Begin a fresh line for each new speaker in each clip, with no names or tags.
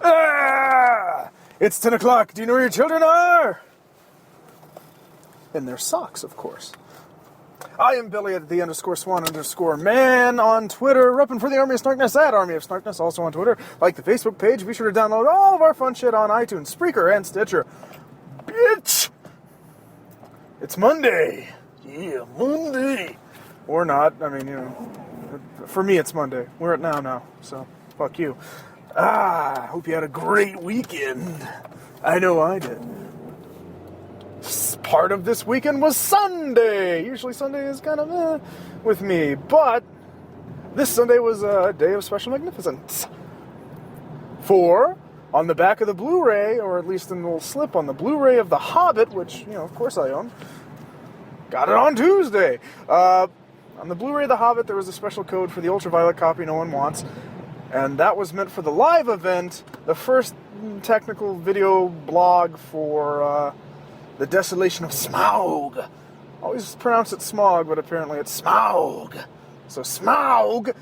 Ah! It's 10 o'clock. Do you know where your children are? In their socks, of course. I am Billy at _swan_man on Twitter, repping for the Army of Snarkness at Army of Snarkness, also on Twitter. Like the Facebook page, be sure to download all of our fun shit on iTunes, Spreaker, and Stitcher. Bitch! It's Monday. Yeah, Monday. Or not. I mean, you know, for me it's Monday. We're at now, so fuck you. Hope you had a great weekend. I know I did. Part of this weekend was Sunday. Usually Sunday is kind of with me, but this Sunday was a day of special magnificence. For, on the back of the Blu-ray, or at least in a little slip on the Blu-ray of The Hobbit, which, you know, of course I own, got it on Tuesday. On the Blu-ray of The Hobbit, there was a special code for the ultraviolet copy no one wants, and that was meant for the live event, the first technical video blog for the Desolation of Smaug. Always pronounce it Smaug, but apparently it's Smaug. So Smaug,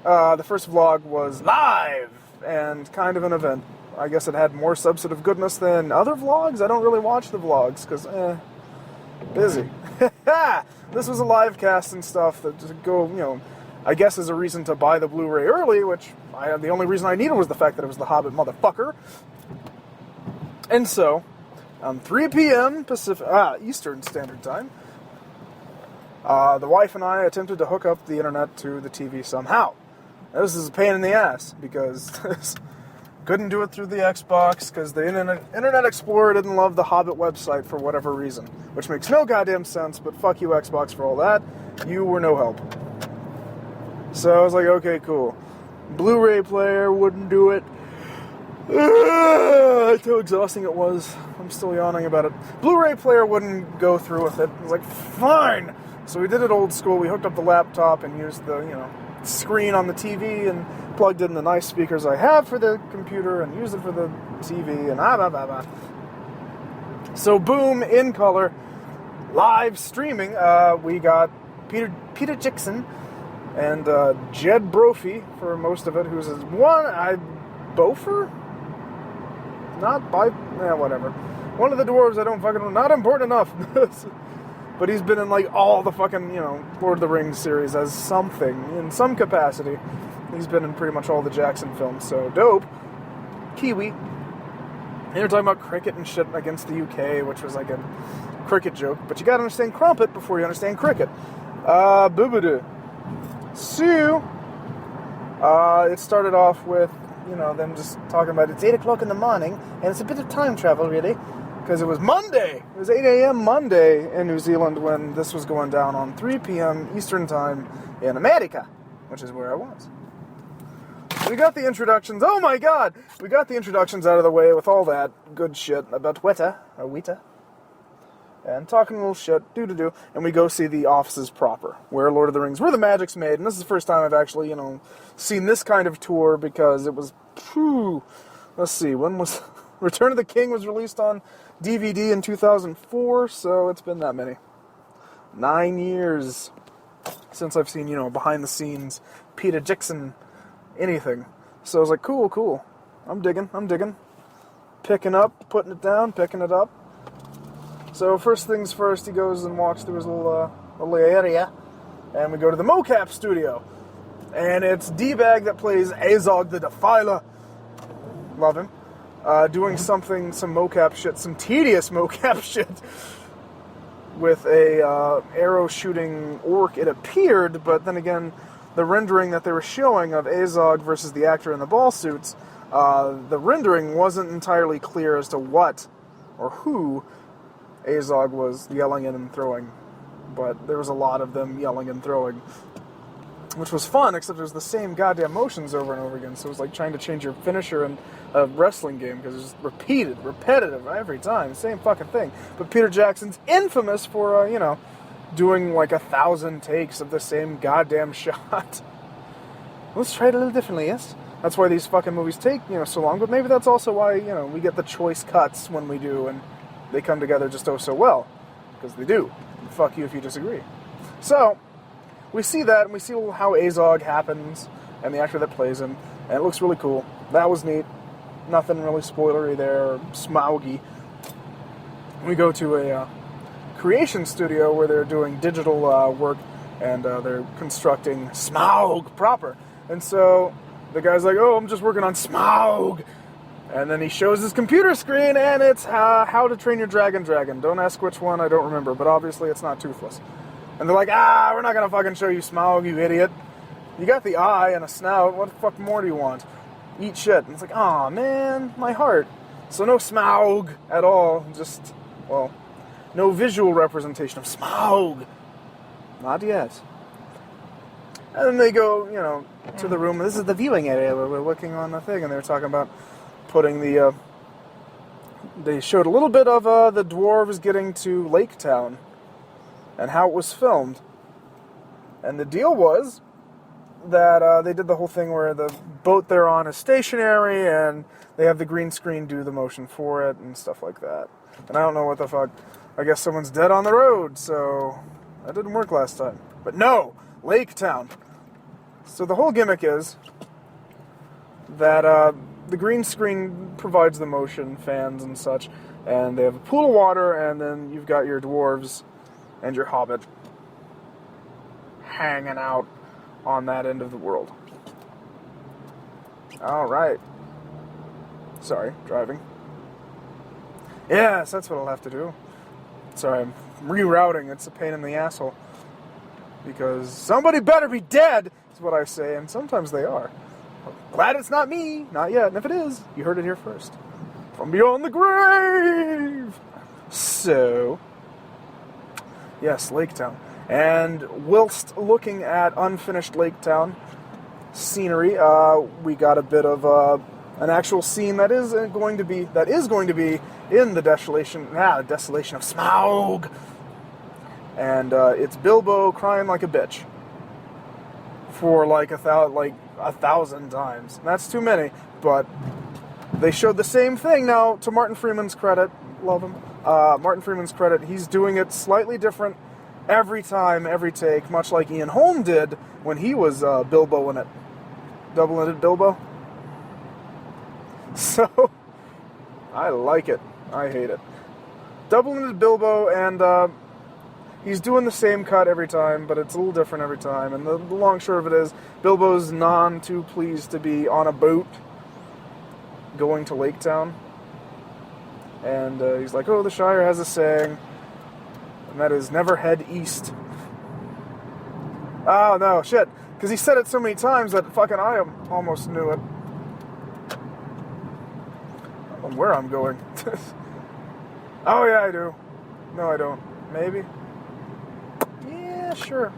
the first vlog was live and kind of an event. I guess it had more substantive goodness than other vlogs. I don't really watch the vlogs because, busy. This was a live cast and stuff that just go, you know, I guess is a reason to buy the Blu-ray early, which the only reason I needed was the fact that it was The Hobbit, motherfucker. And so, 3 p.m. Eastern Standard Time, the wife and I attempted to hook up the internet to the TV somehow. This is a pain in the ass, because couldn't do it through the Xbox, because the Internet Explorer didn't love the Hobbit website for whatever reason, which makes no goddamn sense, but fuck you Xbox for all that. You were no help. So I was like, okay, cool. Blu-ray player wouldn't do it. That's how exhausting it was. I'm still yawning about it. Blu-ray player wouldn't go through with it. I was like, fine. So we did it old school. We hooked up the laptop and used the, you know, screen on the TV and plugged in the nice speakers I have for the computer and used it for the TV and blah, blah, blah. So boom, in color, live streaming, we got Peter Jackson and Jed Brophy for most of it, who's Bofer? Whatever. One of the dwarves I don't fucking know. Not important enough. But he's been in like all the fucking, you know, Lord of the Rings series as something, in some capacity. He's been in pretty much all the Jackson films, so dope. Kiwi. And they're talking about cricket and shit against the UK, which was like a cricket joke. But you gotta understand crumpet before you understand cricket. Boobadoo. So, it started off with, you know, them just talking about it's 8 o'clock in the morning, and it's a bit of time travel, really, because it was Monday. It was 8 a.m. Monday in New Zealand when this was going down on 3 p.m. Eastern Time in America, which is where I was. We got the introductions. Oh my god! We got the introductions out of the way with all that good shit about Weta, and talking a little shit, and we go see the offices proper, where Lord of the Rings, where the magic's made, and this is the first time I've actually, you know, seen this kind of tour, because it was, let's see, when was, Return of the King was released on DVD in 2004, so it's been that many. 9 years since I've seen, you know, behind the scenes, Peter Jackson, anything. So I was like, cool, I'm digging, picking up, putting it down, picking it up. So first things first, he goes and walks through his little area, and we go to the mocap studio, and it's D-Bag that plays Azog the Defiler. Love him. Doing some mocap shit, some tedious mocap shit, with a arrow shooting orc, it appeared, but then again, the rendering that they were showing of Azog versus the actor in the ball suits, the rendering wasn't entirely clear as to what or who Azog was yelling at and throwing, but there was a lot of them yelling and throwing, which was fun, except it was the same goddamn motions over and over again, so it was like trying to change your finisher in a wrestling game, because it was repetitive every time, same fucking thing. But Peter Jackson's infamous for, you know, doing like 1,000 takes of the same goddamn shot. Let's try it a little differently, yes? That's why these fucking movies take, you know, so long, but maybe that's also why, you know, we get the choice cuts when we do, and they come together just so well, because they do. Fuck you if you disagree. So, we see that, and we see how Azog happens, and the actor that plays him, and it looks really cool. That was neat. nothing really spoilery there, or Smaugy. We go to a creation studio where they're doing digital work, and they're constructing Smaug proper. And so the guy's like, oh, I'm just working on Smaug. And then he shows his computer screen, and it's How to Train Your Dragon. Don't ask which one, I don't remember, but obviously it's not Toothless. And they're like, we're not going to fucking show you Smaug, you idiot. You got the eye and a snout, what the fuck more do you want? Eat shit. And it's like, aw, man, my heart. So no Smaug at all, just, well, no visual representation of Smaug. Not yet. And then they go, to the room. This is the viewing area where we're looking on the thing, and they're talking about putting the, they showed a little bit of the dwarves getting to Lake Town and how it was filmed. And the deal was that they did the whole thing where the boat they're on is stationary and they have the green screen do the motion for it and stuff like that. And I don't know what the fuck. I guess someone's dead on the road, so that didn't work last time. But no! Lake Town. So the whole gimmick is that the green screen provides the motion, fans and such, and they have a pool of water, and then you've got your dwarves and your hobbit hanging out on that end of the world. Alright. Sorry, driving. Yes, that's what I'll have to do. Sorry, I'm rerouting. It's a pain in the asshole. Because somebody better be dead, is what I say, and sometimes they are. Glad it's not me. Not yet. And if it is, you heard it here first. From beyond the grave! So, yes, Lake Town. And whilst looking at unfinished Lake Town scenery, we got a bit of an actual scene that is going to be in the desolation of Smaug. And it's Bilbo crying like a bitch for like a thousand times. That's too many, but they showed the same thing. Now, to Martin Freeman's credit, love him. Martin Freeman's credit, he's doing it slightly different every time, every take, much like Ian Holm did when he was Bilbo in it. Double-ended Bilbo. So, I like it. I hate it. Double-ended Bilbo, and he's doing the same cut every time, but it's a little different every time. And the long short of it is, Bilbo's none too pleased to be on a boat going to Lake Town. And he's like, oh, the Shire has a saying, and that is, never head east. Oh, no, shit. Because he said it so many times that fucking I almost knew it. I don't know where I'm going. Oh, yeah, I do. No, I don't. Maybe. Yeah, sure.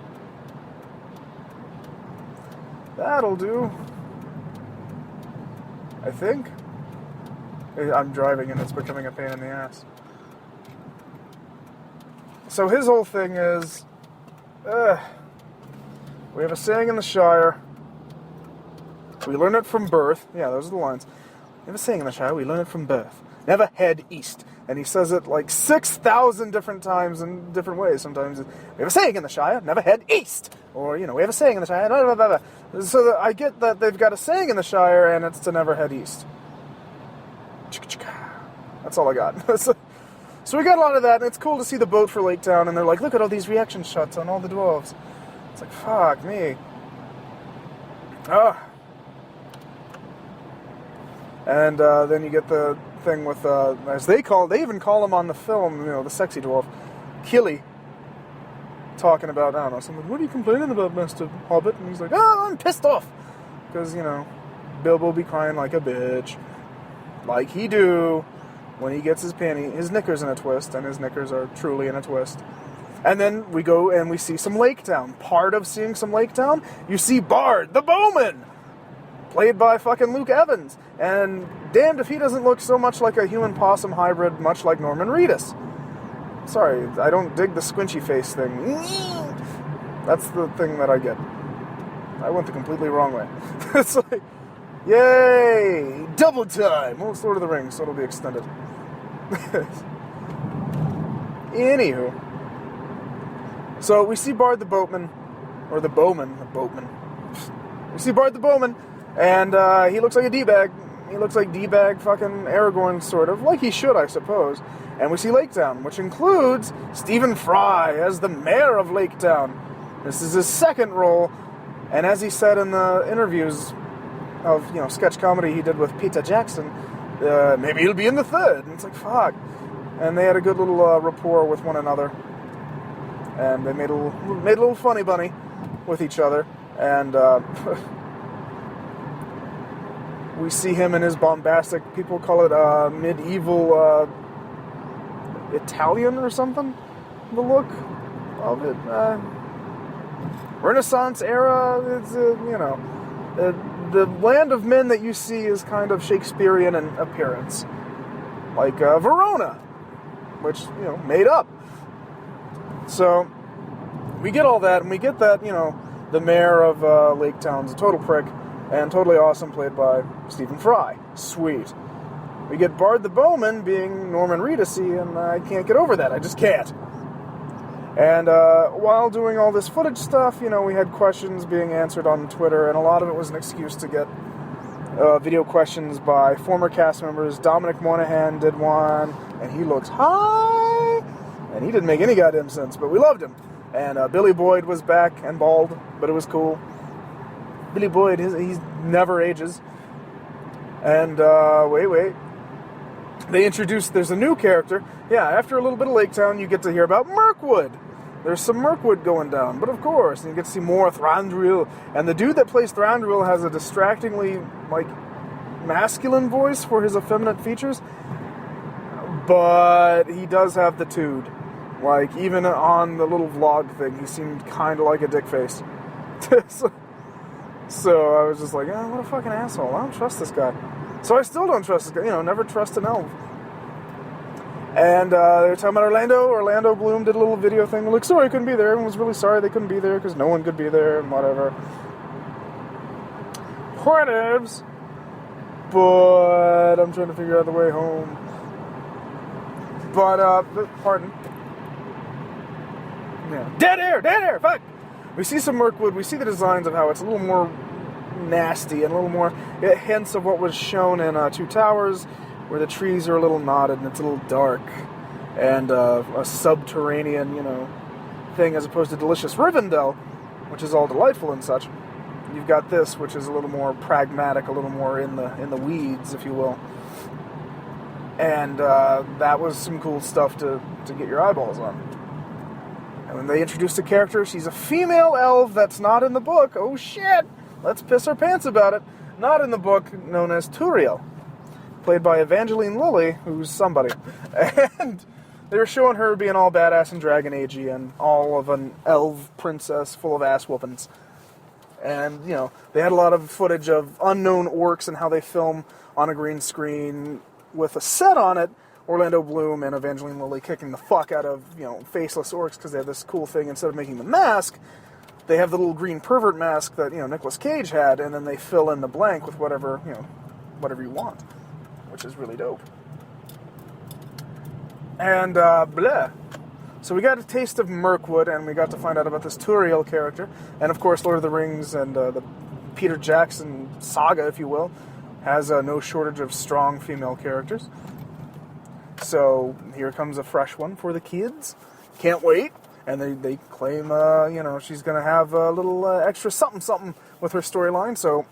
That'll do. I think. I'm driving and it's becoming a pain in the ass. So his whole thing is, we have a saying in the Shire. We learn it from birth. Yeah, those are the lines. We have a saying in the Shire. We learn it from birth. Never head east. And he says it like 6,000 different times in different ways. Sometimes we have a saying in the Shire. Never head east. Or, we have a saying in the Shire. Blah, blah, blah, blah. So I get that they've got a saying in the Shire, and it's to never head east. That's all I got. So we got a lot of that, and it's cool to see the boat for Lake Town, and they're like, look at all these reaction shots on all the dwarves. It's like, fuck me. And then you get the thing with, as they even call him on the film, the sexy dwarf, Killy, talking about, I don't know, something, what are you complaining about, Master Hobbit? And he's like, I'm pissed off. Because, Bilbo be crying like a bitch. Like he do when he gets his knickers in a twist, and his knickers are truly in a twist. And then we go and we see some Lake Town. Part of seeing some Lake Town, you see Bard, the bowman, played by fucking Luke Evans. And damned if he doesn't look so much like a human possum hybrid, much like Norman Reedus. Sorry, I don't dig the squinchy face thing. That's the thing that I get. I went the completely wrong way. It's like, yay! Double time! Well, it's Lord of the Rings, so it'll be extended. Anywho. So we see Bard the boatman, or the bowman. We see Bard the bowman, and he looks like a D-bag. He looks like D-bag fucking Aragorn, sort of. Like he should, I suppose. And we see Lake Town, which includes Stephen Fry as the mayor of Lake Town. This is his second role, and as he said in the interviews of, sketch comedy he did with Peter Jackson, maybe he'll be in the third. And it's like, fuck. And they had a good little rapport with one another. And they made a little funny bunny with each other. And we see him in his bombastic, people call it medieval Italian or something, the look of it. Renaissance era, it's, the land of men that you see is kind of Shakespearean in appearance. Like Verona, which, made up. So, we get all that, and we get that, the mayor of Lake Town's a total prick, and totally awesome, played by Stephen Fry. Sweet. We get Bard the Bowman being Norman Reedus, and I can't get over that. I just can't. And while doing all this footage stuff, we had questions being answered on Twitter, and a lot of it was an excuse to get video questions by former cast members. Dominic Monaghan did one, and he looked high, and he didn't make any goddamn sense, but we loved him. And Billy Boyd was back and bald, but it was cool. Billy Boyd, he never ages. And, wait. They introduced, there's a new character. Yeah, after a little bit of Lake Town, you get to hear about Mirkwood. There's some Mirkwood going down, but of course, and you get to see more Thranduil. And the dude that plays Thranduil has a distractingly, masculine voice for his effeminate features. But he does have the tood. Even on the little vlog thing, he seemed kind of like a dick face. So I was just like, what a fucking asshole. I don't trust this guy. So I still don't trust this guy. Never trust an elf. And they were talking about Orlando. Orlando Bloom did a little video thing. Like, sorry, I couldn't be there. Everyone was really sorry they couldn't be there because no one could be there and whatever. Whatevs. But I'm trying to figure out the way home. But, pardon. Yeah. Dead air, fuck! We see some Mirkwood, we see the designs of how it's a little more nasty and a little more hints of what was shown in Two Towers, where the trees are a little knotted and it's a little dark, and a subterranean, thing as opposed to delicious Rivendell, which is all delightful and such. You've got this, which is a little more pragmatic, a little more in the weeds, if you will. And that was some cool stuff to get your eyeballs on. And when they introduced a character, she's a female elf that's not in the book. Oh shit! Let's piss our pants about it. Not in the book, known as Turiel. Played by Evangeline Lilly, who's somebody. And they were showing her being all badass and Dragon Agey and all of an elf princess full of ass whoopings. And, they had a lot of footage of unknown orcs and how they film on a green screen with a set on it. Orlando Bloom and Evangeline Lilly kicking the fuck out of, faceless orcs because they have this cool thing. Instead of making the mask, they have the little green pervert mask that, Nicolas Cage had, and then they fill in the blank with whatever you want, which is really dope. And, bleh. So we got a taste of Mirkwood, and we got to find out about this Turiel character. And, of course, Lord of the Rings and the Peter Jackson saga, if you will, has no shortage of strong female characters. So here comes a fresh one for the kids. Can't wait. And they claim, she's going to have a little extra something with her storyline. So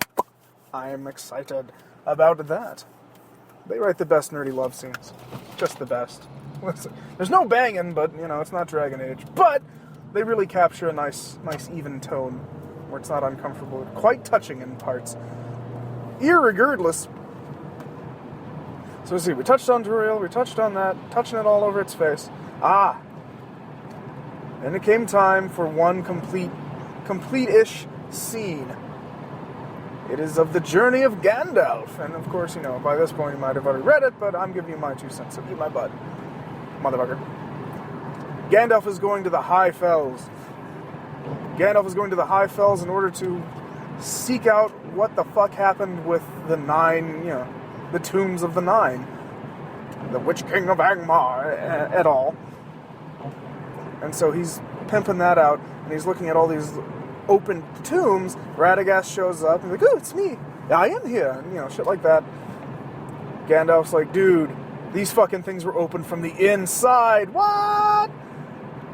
I'm excited about that. They write the best nerdy love scenes. Just the best. Listen, there's no banging, but, it's not Dragon Age. But they really capture a nice even tone where it's not uncomfortable. Quite touching in parts. Irregardless. So let's see, we touched on Turiel, we touched on that, touching it all over its face. And it came time for one complete-ish scene. It is of the journey of Gandalf. And of course, by this point you might have already read it, but I'm giving you my 2 cents, so eat my butt. Motherfucker. Gandalf is going to the High Fells. Gandalf is going to the High Fells in order to seek out what the fuck happened with the 9, the tombs of the 9. The Witch King of Angmar, et al. And so he's pimping that out, and he's looking at all these open tombs. Radagast shows up, and he's like, oh, it's me. I am here. And, shit like that. Gandalf's like, dude, these fucking things were open from the inside. What?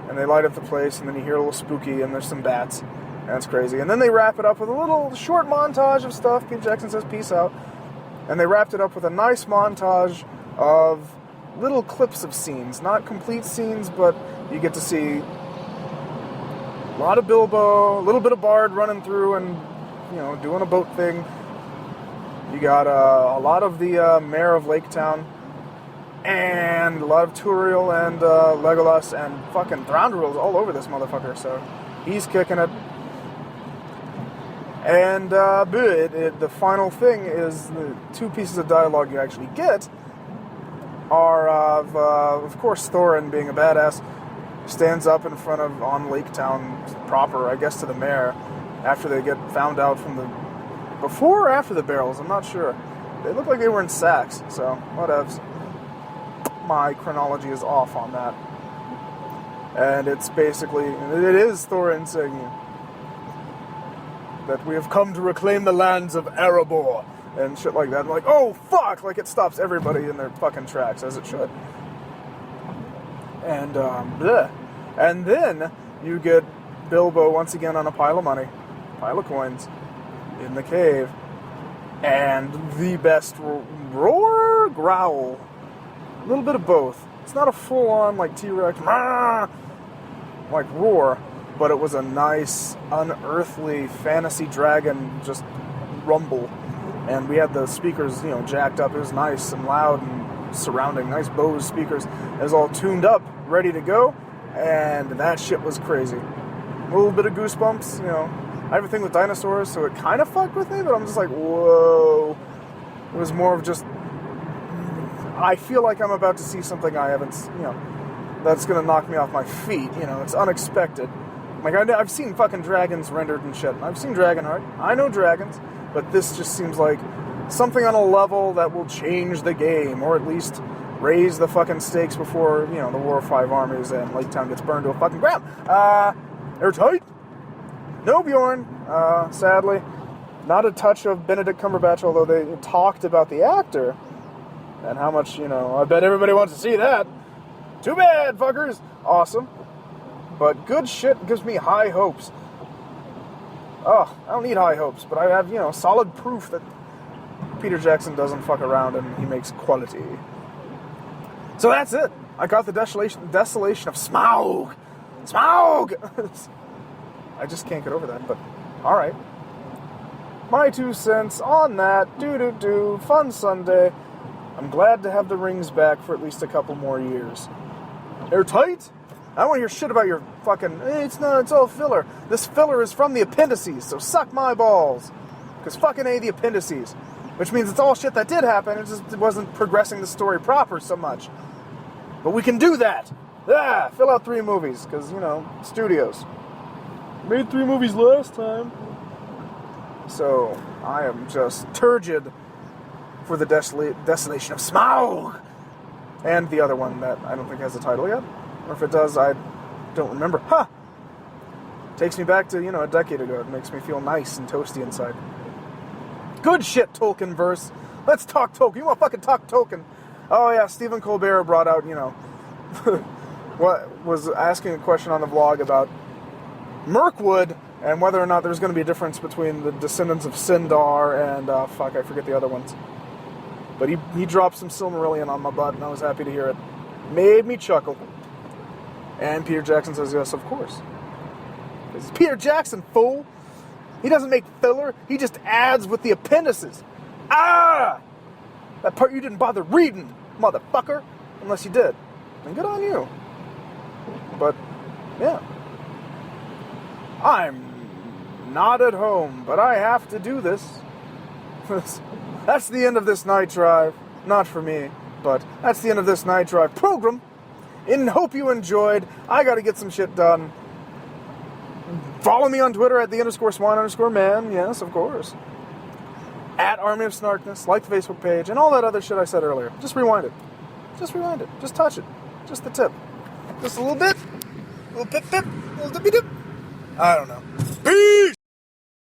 And they light up the place, and then you hear a little spooky, and there's some bats. That's crazy. And then they wrap it up with a little short montage of stuff. Peter Jackson says, peace out. And they wrapped it up with a nice montage of little clips of scenes. Not complete scenes, but you get to see a lot of Bilbo, a little bit of Bard running through and, doing a boat thing. You got a lot of the mayor of Lake Town, and a lot of Turiel and Legolas and fucking Thranduil's all over this motherfucker, so he's kicking it. And the final thing is the two pieces of dialogue you actually get are of course, Thorin, being a badass, stands up in front of, on Lake Town proper, I guess, to the mayor, after they get found out from the... Before or after the barrels, I'm not sure. They look like they were in sacks, so whatevs. My chronology is off on that. And it's basically... It is Thorin saying that we have come to reclaim the lands of Erebor, and shit like that. I'm like, oh, fuck! Like, it stops everybody in their fucking tracks, as it should. And, bleh. And then you get Bilbo once again on a pile of money, pile of coins, in the cave, and the best roar, growl, a little bit of both. It's not a full-on, like, T-Rex, like, roar, but it was a nice, unearthly fantasy dragon just rumble. And we had the speakers, jacked up. It was nice and loud and surrounding, nice Bose speakers. It was all tuned up, ready to go, and that shit was crazy. A little bit of goosebumps, I have a thing with dinosaurs, so it kind of fucked with me, but I'm just like, whoa. It was more of just, I feel like I'm about to see something I haven't, that's going to knock me off my feet. It's unexpected. Like, I've seen fucking dragons rendered and shit. I've seen Dragonheart. I know dragons, but this just seems like something on a level that will change the game, or at least raise the fucking stakes before, the War of Five Armies and Lake Town gets burned to a fucking ground. Airtight? No Bjorn, sadly. Not a touch of Benedict Cumberbatch, although they talked about the actor and how much, I bet everybody wants to see that. Too bad, fuckers. Awesome. But good shit gives me high hopes. Oh, I don't need high hopes, but I have, solid proof that Peter Jackson doesn't fuck around and he makes quality. So that's it. I got the desolation of Smaug. Smaug! I just can't get over that, but alright. My 2 cents on that. Fun Sunday. I'm glad to have the rings back for at least a couple more years. Airtight? I don't want to hear shit about your fucking... It's all filler. This filler is from the appendices, so suck my balls. Because fucking A, the appendices. Which means it's all shit that did happen, it wasn't progressing the story proper so much. But we can do that! Fill out 3 movies, because, studios. Made 3 movies last time. So, I am just turgid for the desolation of Smaug! And the other one that I don't think has a title yet. Or if it does, I don't remember. Takes me back to, a decade ago. It makes me feel nice and toasty inside. Good shit, Tolkien-verse. Let's talk Tolkien. You want to fucking talk Tolkien? Oh yeah, Stephen Colbert brought out, what was asking a question on the vlog about Mirkwood and whether or not there's going to be a difference between the descendants of Sindar and, I forget the other ones. But he dropped some Silmarillion on my butt, and I was happy to hear it. Made me chuckle. And Peter Jackson says, yes, of course. It's Peter Jackson, fool! He doesn't make filler, he just adds with the appendices. That part you didn't bother reading, motherfucker! Unless you did. And good on you. But, yeah. I'm not at home, but I have to do this. That's the end of this night drive. Not for me, but that's the end of this night drive program. And hope you enjoyed. I gotta get some shit done. Follow me on Twitter at @the_swan_man. Yes, of course. At Army of Snarkness. Like the Facebook page and all that other shit I said earlier. Just rewind it. Just rewind it. Just touch it. Just the tip. Just a little bit. A little pip pip. A little dippy dip. I don't know. Peace!